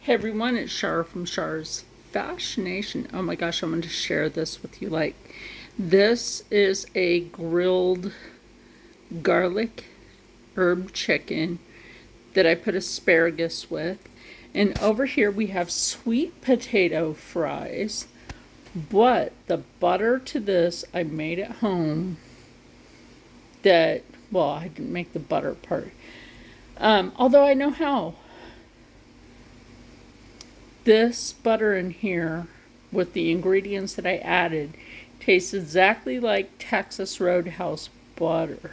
Hey everyone, it's Char from Char's Fascination. Oh my gosh, I'm going to share this with you. This is a grilled garlic herb chicken that I put asparagus with. And over here we have sweet potato fries. But the butter to this I made at home well, I didn't make the butter part. Although I know how. This butter in here, with the ingredients that I added, tastes exactly like Texas Roadhouse butter.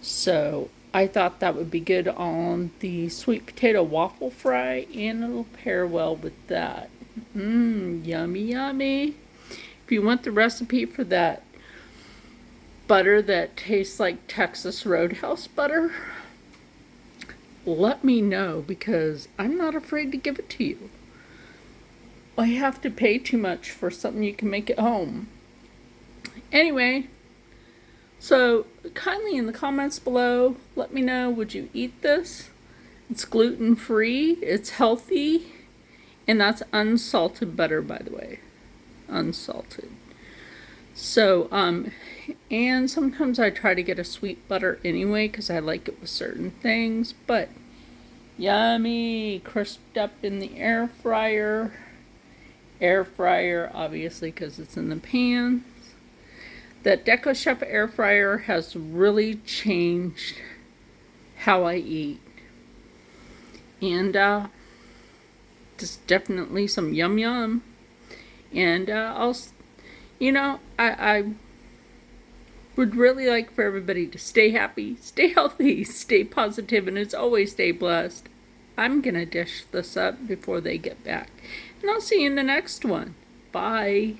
So I thought that would be good on the sweet potato waffle fry, and it'll pair well with that. Yummy, yummy. If you want the recipe for that butter that tastes like Texas Roadhouse butter, let me know, because I'm not afraid to give it to you. I have to pay too much for something you can make at home. Anyway, so kindly in the comments below, let me know, would you eat this? It's gluten-free, it's healthy, and that's unsalted butter, by the way. Unsalted. So, and sometimes I try to get a sweet butter anyway because I like it with certain things, but yummy, crisped up in the air fryer. Air fryer, obviously, because it's in the pan. That Deco Chef air fryer has really changed how I eat. And just definitely some yum yum. And I would really like for everybody to stay happy, stay healthy, stay positive, and as always, stay blessed. I'm gonna dish this up before they get back. And I'll see you in the next one. Bye.